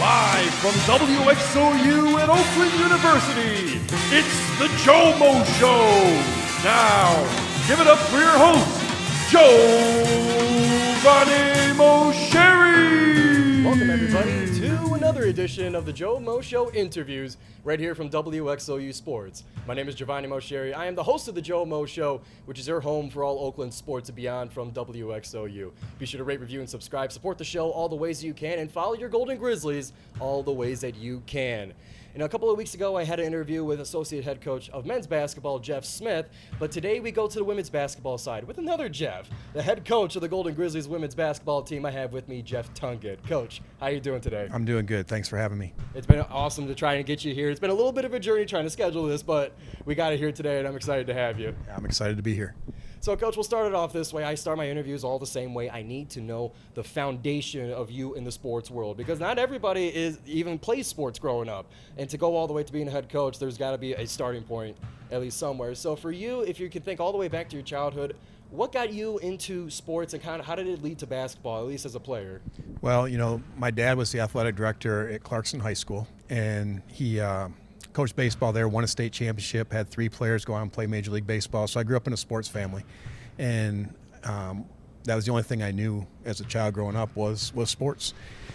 Live from WXOU at Oakland University, it's the GioMoShow. Now, give it up for your host, GioMoShow. Welcome everybody to another edition of the GioMoShow interviews right here from WXOU Sports. My name is GioMoShow. I am the host of the GioMoShow, which is your home for all Oakland sports and beyond from WXOU. Be sure to rate, review, and subscribe. Support the show all the ways you can, and follow your Golden Grizzlies all the ways that you can. And a couple of weeks ago, I had an interview with associate head coach of men's basketball, Jeff Smith. But today we go to the women's basketball side with another Jeff, the head coach of the Golden Grizzlies women's basketball team. I have with me Jeff Tungate. Coach, how you doing today? I'm doing good. Thanks for having me. It's been awesome to try and get you here. It's been a little bit of a journey trying to schedule this, but we got it here today, and I'm excited to have you. I'm excited to be here. So, Coach, we'll start it off this way. I start my interviews all the same way. I need to know the foundation of you in the sports world, because not everybody even plays sports growing up. And to go all the way to being a head coach, there's got to be a starting point at least somewhere. So for you, if you could think all the way back to your childhood, what got you into sports and kind of how did it lead to basketball, at least as a player? Well, my dad was the athletic director at Clarkson High School, and he coached baseball there, won a state championship, had 3 players go out and play Major League Baseball. So I grew up in a sports family, and that was the only thing I knew as a child growing up was sports.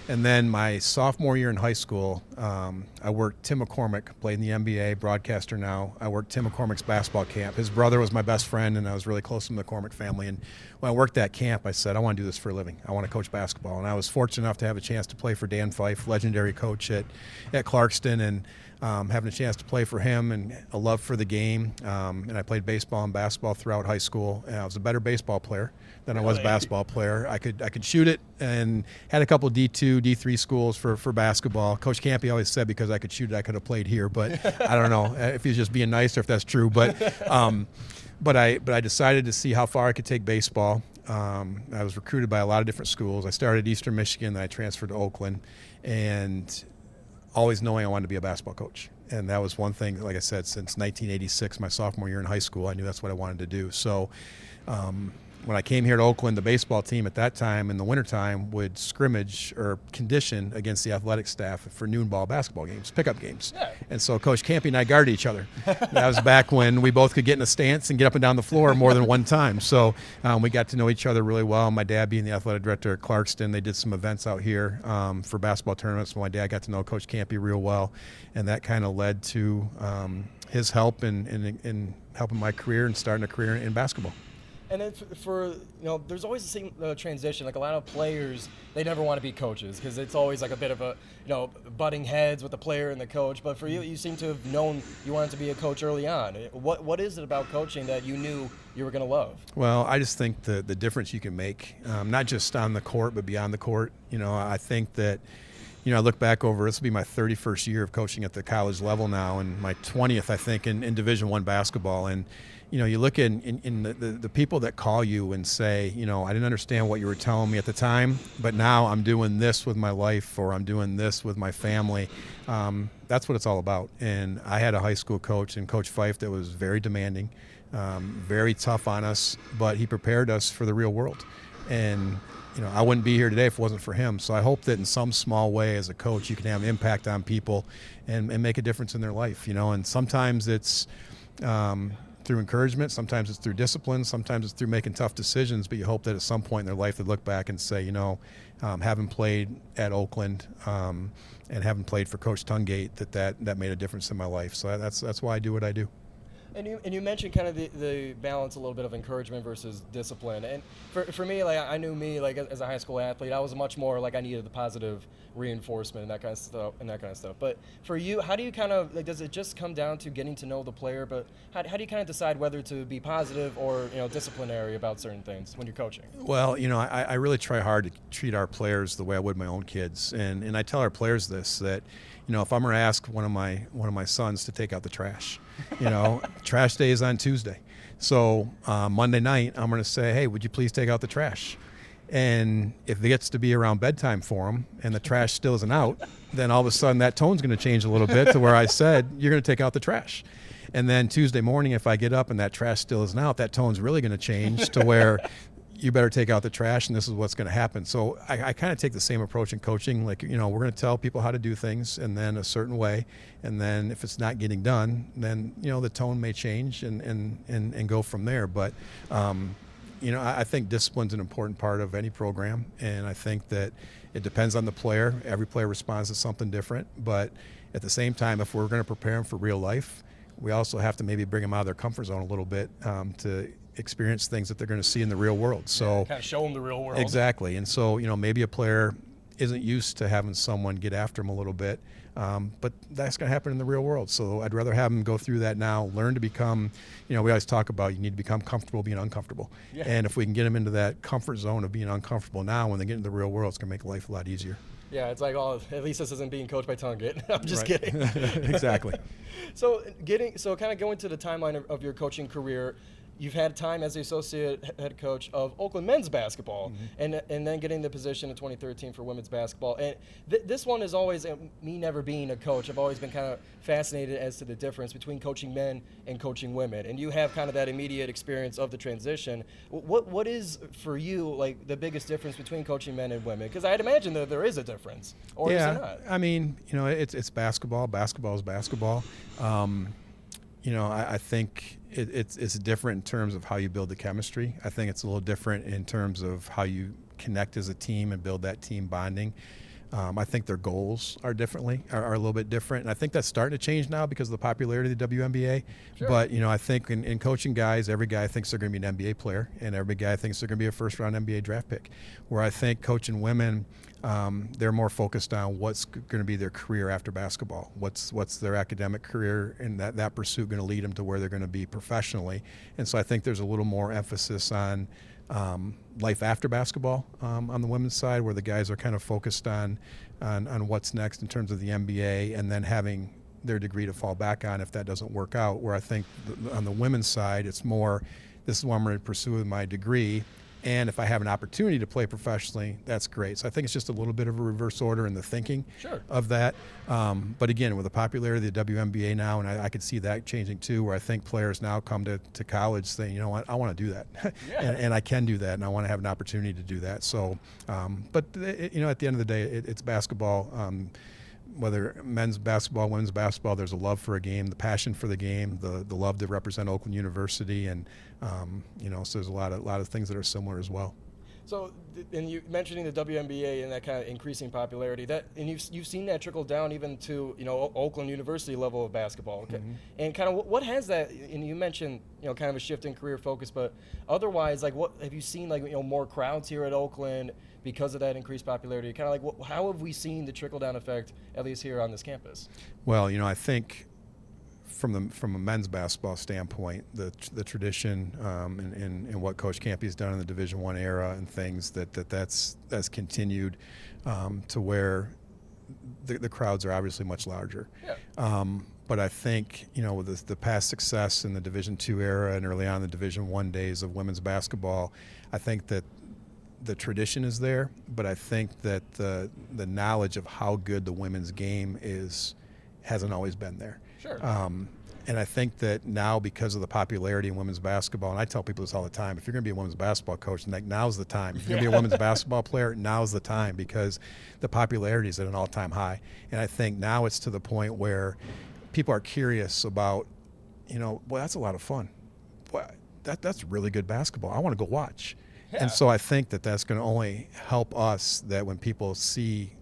And then my sophomore year in high school, I worked Tim McCormick, played in the NBA, broadcaster now. I worked Tim McCormick's basketball camp. His brother was my best friend, and I was really close to the McCormick family. And when I worked that camp, I said, I want to do this for a living. I want to coach basketball. And I was fortunate enough to have a chance to play for Dan Fife, legendary coach at Clarkston, and having a chance to play for him and a love for the game. And I played baseball and basketball throughout high school. And I was a better baseball player than I was basketball player. I could shoot it, and had a couple of D2, D3 schools for basketball. Coach Campy always said because I could shoot it, I could have played here. But I don't know if he's just being nice or if that's true. But I decided to see how far I could take baseball. I was recruited by a lot of different schools. I started at Eastern Michigan, then I transferred to Oakland, and always knowing I wanted to be a basketball coach. And that was one thing, like I said, since 1986, my sophomore year in high school, I knew that's what I wanted to do. So when I came here to Oakland, the baseball team at that time in the wintertime would scrimmage or condition against the athletic staff for noon ball basketball games, pickup games. Yeah. And so Coach Campy and I guarded each other. That was back when we both could get in a stance and get up and down the floor more than one time. So we got to know each other really well. My dad being the athletic director at Clarkston, they did some events out here for basketball tournaments. My dad got to know Coach Campy real well, and that kind of led to his help in helping my career and starting a career in basketball. And then there's always the same transition. Like a lot of players, they never want to be coaches because it's always like a bit of a, butting heads with the player and the coach. But for you, you seem to have known you wanted to be a coach early on. What is it about coaching that you knew you were going to love? Well, I just think the difference you can make, not just on the court, but beyond the court. I think that, I look back over, this will be my 31st year of coaching at the college level now, and my 20th, I think, in Division I basketball. And you look in the people that call you and say, I didn't understand what you were telling me at the time, but now I'm doing this with my life, or I'm doing this with my family. That's what it's all about. And I had a high school coach, and Coach Fife, that was very demanding, very tough on us, but he prepared us for the real world. And I wouldn't be here today if it wasn't for him. So I hope that in some small way as a coach, you can have an impact on people and make a difference in their life. And sometimes it's through encouragement, sometimes it's through discipline, sometimes it's through making tough decisions, but you hope that at some point in their life they look back and say, having played at Oakland and having played for Coach Tungate, that made a difference in my life. So that's why I do what I do. And you mentioned kind of the balance, a little bit of encouragement versus discipline. And for me, like I knew me like as a high school athlete, I was much more like I needed the positive reinforcement and that kind of stuff. But for you, how do you kind of does it just come down to getting to know the player? But how do you kind of decide whether to be positive or disciplinary about certain things when you're coaching? Well, I really try hard to treat our players the way I would my own kids, and I tell our players this, that if I'm going to ask one of my sons to take out the trash, trash day is on Tuesday. So Monday night, I'm going to say, hey, would you please take out the trash? And if it gets to be around bedtime for them and the trash still isn't out, then all of a sudden that tone's going to change a little bit to where I said, you're going to take out the trash. And then Tuesday morning, if I get up and that trash still isn't out, that tone's really going to change to where you better take out the trash, and this is what's going to happen. So I kind of take the same approach in coaching. Like, we're going to tell people how to do things, and then a certain way, and then if it's not getting done, then the tone may change and go from there. But I think discipline's an important part of any program, and I think that it depends on the player. Every player responds to something different, but at the same time, if we're going to prepare them for real life, we also have to maybe bring them out of their comfort zone a little bit to experience things that they're going to see in the real world. So kind of show them the real world. Exactly. And so, maybe a player isn't used to having someone get after them a little bit, but that's going to happen in the real world. So I'd rather have them go through that now, learn to become, we always talk about you need to become comfortable being uncomfortable. Yeah. And if we can get them into that comfort zone of being uncomfortable now, when they get into the real world, it's going to make life a lot easier. Yeah, it's like, at least this isn't being coached by Tungate. I'm just kidding. Exactly. So kind of going to the timeline of your coaching career, you've had time as the associate head coach of Oakland men's basketball, and then getting the position in 2013 for women's basketball. And this one is always, me never being a coach, I've always been kind of fascinated as to the difference between coaching men and coaching women. And you have kind of that immediate experience of the transition. What is, for you, like the biggest difference between coaching men and women? Because I'd imagine that there is a difference, or is there not? I mean, it's basketball. Basketball is basketball. I think it's different in terms of how you build the chemistry. I think it's a little different in terms of how you connect as a team and build that team bonding. I think their goals are a little bit different. And I think that's starting to change now because of the popularity of the WNBA. Sure. But, I think in coaching guys, every guy thinks they're going to be an NBA player, and every guy thinks they're going to be a first-round NBA draft pick. Where I think coaching women, they're more focused on what's going to be their career after basketball. What's their academic career, and that pursuit going to lead them to where they're going to be professionally. And so I think there's a little more emphasis on life after basketball on the women's side, where the guys are kind of focused on what's next in terms of the NBA, and then having their degree to fall back on if that doesn't work out. Where I think on the women's side, it's more, this is what I'm going to pursue with my degree, and if I have an opportunity to play professionally, that's great. So I think it's just a little bit of a reverse order in the thinking of that. But again, with the popularity of the WNBA now, and I could see that changing too, where I think players now come to college saying, you know what, I want to do that. and I can do that, and I want to have an opportunity to do that. So, but at the end of the day, it's basketball. Whether men's basketball, women's basketball, there's a love for a game, the passion for the game, the love to represent Oakland University, and so there's a lot of things that are similar as well. So, and you mentioning the WNBA and that kind of increasing popularity, and you've seen that trickle down even to Oakland University level of basketball. Okay, and kind of what has that? And you mentioned kind of a shift in career focus, but otherwise, like what have you seen? Like more crowds here at Oakland because of that increased popularity. Kind of like how have we seen the trickle down effect at least here on this campus? Well, I think from a men's basketball standpoint, the tradition and what Coach Campy's done in the Division I era and things that's continued to where the crowds are obviously much larger. Yeah. But I think with the past success in the Division II era and early on in the Division I days of women's basketball, I think that the tradition is there, but I think that the knowledge of how good the women's game hasn't always been there. Sure. And I think that now, because of the popularity in women's basketball, and I tell people this all the time, if you're going to be a women's basketball coach, now's the time. If you're going to be a women's basketball player, now's the time, because the popularity is at an all-time high. And I think now it's to the point where people are curious about, boy, that's a lot of fun. Boy, that's really good basketball. I want to go watch. Yeah. And so I think that that's going to only help us, that when people see,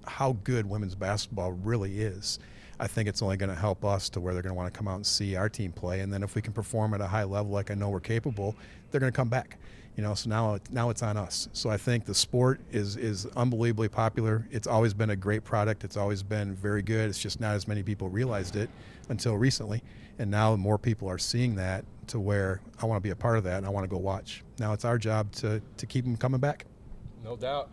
how good women's basketball really is, I think it's only going to help us to where they're going to want to come out and see our team play. And then if we can perform at a high level like I know we're capable, they're going to come back. So now it's on us. So I think the sport is unbelievably popular. It's always been a great product. It's always been very good. It's just not as many people realized it until recently. And now more people are seeing that, to where I want to be a part of that and I want to go watch. Now it's our job to keep them coming back. No doubt.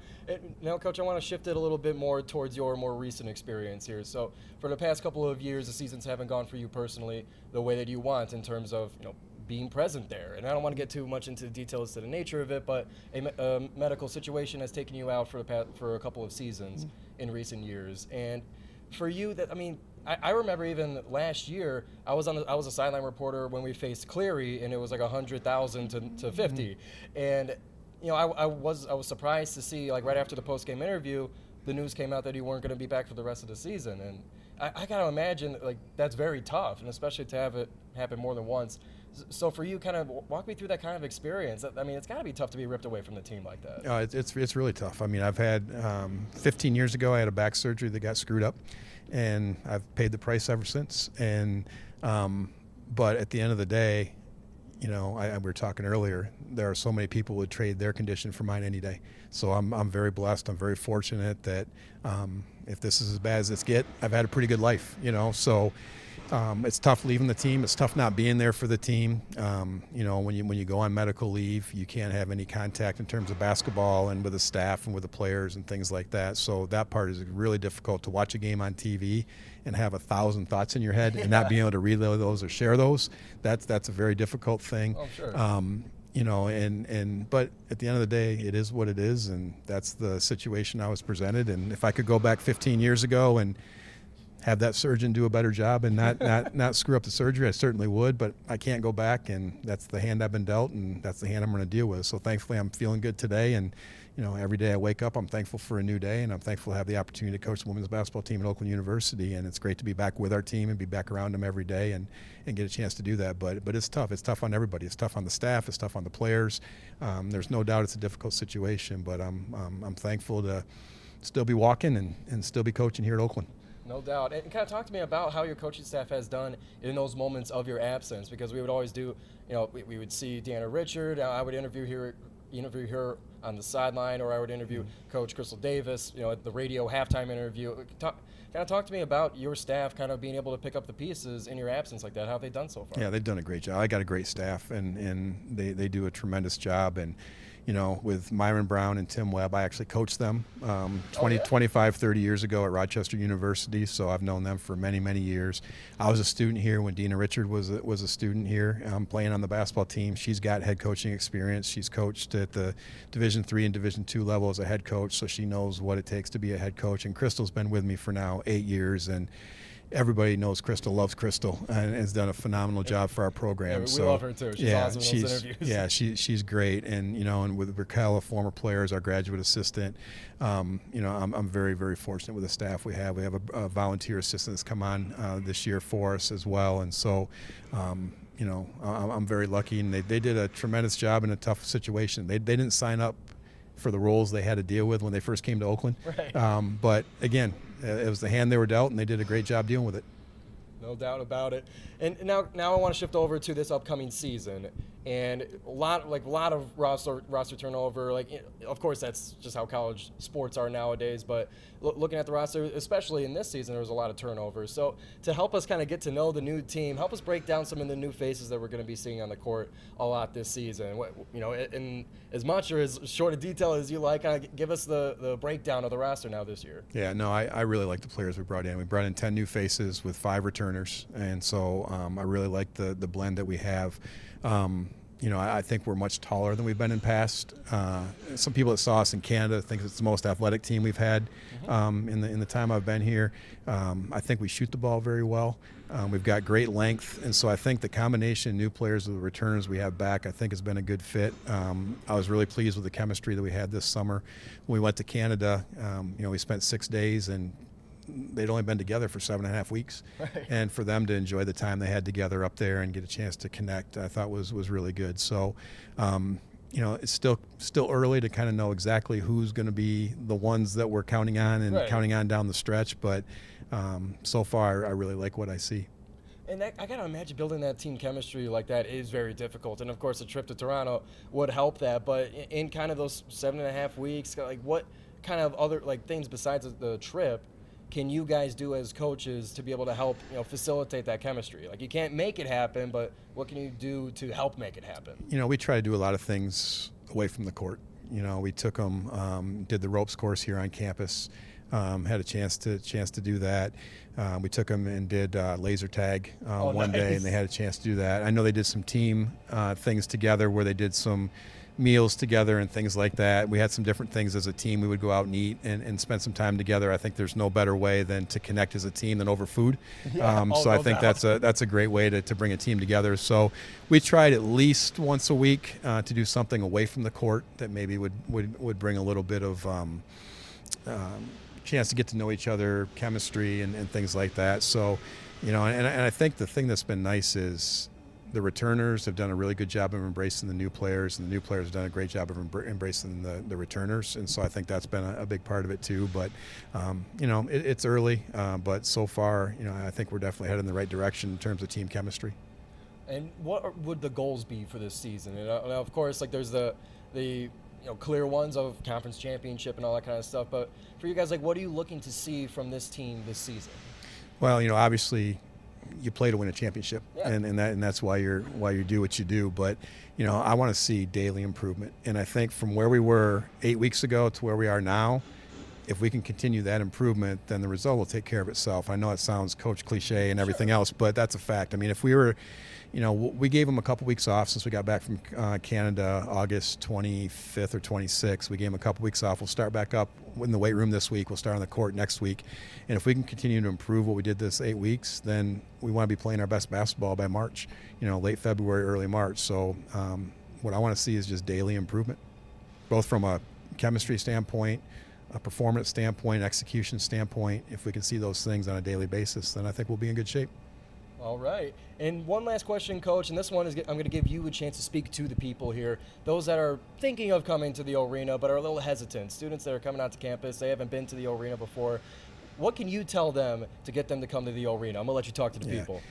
Now, Coach, I want to shift it a little bit more towards your more recent experience here. So for the past couple of years, the seasons haven't gone for you personally the way that you want in terms of, being present there. And I don't want to get too much into the details to the nature of it, but a medical situation has taken you out for a couple of seasons in recent years. And for you, I remember even last year, I was a sideline reporter when we faced Cleary, and it was like 100,000 to 50, and I was surprised to see, like, right after the post game interview, the news came out that you weren't going to be back for the rest of the season, and I gotta imagine, like, that's very tough, and especially to have it happen more than once. So for you, kind of walk me through that kind of experience. I mean, it's got to be tough to be ripped away from the team like that. It's really tough. I mean, I've had 15 years ago, I had a back surgery that got screwed up, and I've paid the price ever since. And but at the end of the day, we were talking earlier, there are so many people who would trade their condition for mine any day. So I'm very blessed. I'm very fortunate that if this is as bad as it's get, I've had a pretty good life. So. It's tough leaving the team. It's tough not being there for the team. When you go on medical leave, you can't have any contact in terms of basketball and with the staff and with the players and things like that. So that part is really difficult, to watch a game on TV and have 1,000 thoughts in your head and not being able to relay those or share those. That's a very difficult thing. Oh, sure. But at the end of the day, it is what it is, and that's the situation I was presented. And if I could go back 15 years ago and have that surgeon do a better job and not screw up the surgery, I certainly would, but I can't go back, and that's the hand I've been dealt, and that's the hand I'm going to deal with. So thankfully I'm feeling good today, and every day I wake up, I'm thankful for a new day, and I'm thankful to have the opportunity to coach the women's basketball team at Oakland University, and it's great to be back with our team and be back around them every day and get a chance to do that. But it's tough. It's tough on everybody. It's tough on the staff. It's tough on the players. There's no doubt it's a difficult situation, but I'm thankful to still be walking and still be coaching here at Oakland. No doubt. And kind of talk to me about how your coaching staff has done in those moments of your absence, because we would always do, we would see Deanna Richard. I would interview her on the sideline, or I would interview Coach Crystal Davis, at the radio halftime interview. Kind of talk to me about your staff kind of being able to pick up the pieces in your absence like that. How have they done so far? Yeah, they've done a great job. I got a great staff, and they do a tremendous job. And with Myron Brown and Tim Webb, I actually coached them 25, 30 years ago at Rochester University, so I've known them for many, many years. I was a student here when Deanna Richard was a student here playing on the basketball team. She's got head coaching experience. She's coached at the Division III and Division II level as a head coach, so she knows what it takes to be a head coach. And Crystal's been with me for now 8 years, and everybody knows Crystal, loves Crystal, and has done a phenomenal job for our program. Yeah, we love her too. She's awesome in those interviews. Yeah, she's great. And and with Raquel, a former player, as our graduate assistant, I'm very, very fortunate with the staff we have. We have a volunteer assistant that's come on this year for us as well. And so, I'm very lucky, and they did a tremendous job in a tough situation. They didn't sign up for the roles they had to deal with when they first came to Oakland. Right. But again, it was the hand they were dealt, and they did a great job dealing with it. No doubt about it. And now I want to shift over to this upcoming season, and a lot of roster turnover. Of course, that's just how college sports are nowadays. But looking at the roster, especially in this season, there was a lot of turnover. So to help us kind of get to know the new team, help us break down some of the new faces that we're going to be seeing on the court a lot this season. In as much or as short a detail as you like, kind of give us the breakdown of the roster now this year. Yeah, no, I really like the players we brought in. We brought in 10 new faces with 5 returners, and so I really like the blend that we have. I think we're much taller than we've been in past. Some people that saw us in Canada think it's the most athletic team we've had in the time I've been here. I think we shoot the ball very well. We've got great length, and so I think the combination of new players with the returners we have back, I think, has been a good fit. I was really pleased with the chemistry that we had this summer. When we went to Canada, we spent 6 days, and they'd only been together for 7.5 weeks. Right. And for them to enjoy the time they had together up there and get a chance to connect, I thought was really good. So, it's still early to kind of know exactly who's going to be the ones that we're counting on and counting on down the stretch. But so far, I really like what I see. And I got to imagine building that team chemistry like that is very difficult. And, of course, a trip to Toronto would help that. But in kind of those 7.5 weeks, what kind of other things besides the trip can you guys do as coaches to be able to help facilitate that chemistry? You can't make it happen, but what can you do to help make it happen? We try to do a lot of things away from the court. We took them, did the ropes course here on campus, had a chance to do that. We took them and did laser tag one day, and they had a chance to do that. I know they did some team things together where they did some meals together and things like that. We had some different things as a team. We would go out and eat and spend some time together. I think there's no better way than to connect as a team than over food. So I think that's a great way to bring a team together. So we tried at least once a week to do something away from the court that maybe would bring a little bit of chance to get to know each other, chemistry, and things like that. So, and I think the thing that's been nice is the returners have done a really good job of embracing the new players, and the new players have done a great job of embracing the returners. And so I think that's been a big part of it too. But, it's early, but so far, I think we're definitely headed in the right direction in terms of team chemistry. And what would the goals be for this season? And of course, like there's the clear ones of conference championship and all that kind of stuff. But for you guys, like, what are you looking to see from this team this season? Well, obviously, you play to win a championship, and that's why you do what you do. But I want to see daily improvement, and I think from where we were 8 weeks ago to where we are now, if we can continue that improvement, then the result will take care of itself. I know it sounds coach cliche and everything else, but that's a fact. I mean, if we were, we gave them a couple weeks off since we got back from Canada, August 25th or 26th. We gave them a couple weeks off. We'll start back up in the weight room this week. We'll start on the court next week. And if we can continue to improve what we did this 8 weeks, then we want to be playing our best basketball by March, late February, early March. So what I want to see is just daily improvement, both from a chemistry standpoint, a performance standpoint, execution standpoint. If we can see those things on a daily basis, then I think we'll be in good shape. All right. And one last question, Coach, and this one is I'm going to give you a chance to speak to the people here, those that are thinking of coming to the arena but are a little hesitant, students that are coming out to campus, they haven't been to the arena before. What can you tell them to get them to come to the arena? I'm going to let you talk to the people.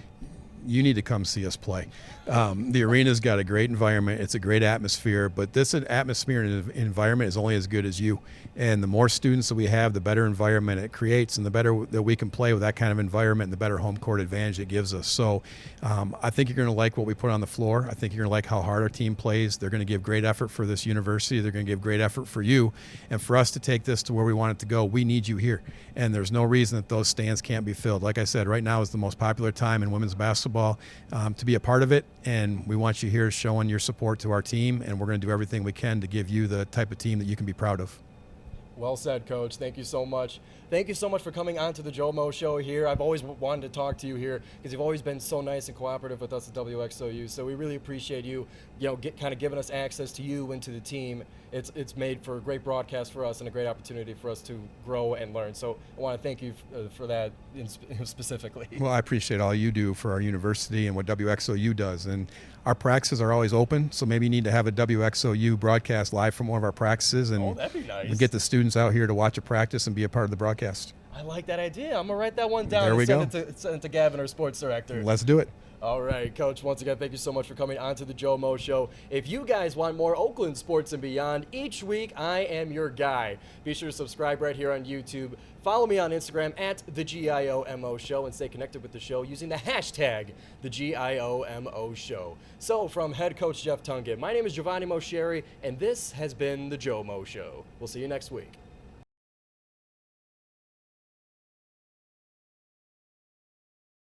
You need to come see us play. The arena's got a great environment. It's a great atmosphere, but this atmosphere and environment is only as good as you. And the more students that we have, the better environment it creates, and the better that we can play with that kind of environment, and the better home court advantage it gives us. So I think you're going to like what we put on the floor. I think you're going to like how hard our team plays. They're going to give great effort for this university. They're going to give great effort for you. And for us to take this to where we want it to go, we need you here. And there's no reason that those stands can't be filled. Like I said, right now is the most popular time in women's basketball to be a part of it, and we want you here showing your support to our team, and we're going to do everything we can to give you the type of team that you can be proud of. Well said, Coach. Thank you so much. Thank you so much for coming on to the Joe Show here. I've always wanted to talk to you here because you've always been so nice and cooperative with us at WXOU. So we really appreciate you, kind of giving us access to you and to the team. It's made for a great broadcast for us and a great opportunity for us to grow and learn. So I want to thank you for that specifically. Well, I appreciate all you do for our university and what WXOU does. And our practices are always open, so maybe you need to have a WXOU broadcast live from one of our practices, and that'd be nice. Get the students out here to watch a practice and be a part of the broadcast. I like that idea. I'm going to write that one down There we go. Send it to Gavin, our sports director. Let's do it. All right, Coach, once again, thank you so much for coming on to the Joe Show. If you guys want more Oakland sports and beyond, each week I am your guy. Be sure to subscribe right here on YouTube. Follow me on Instagram at the GioMo Show and stay connected with the show using the hashtag the GioMo Show. So from head coach Jeff Tungate, my name is Giovanni Mosheri, and this has been the Joe Show. We'll see you next week.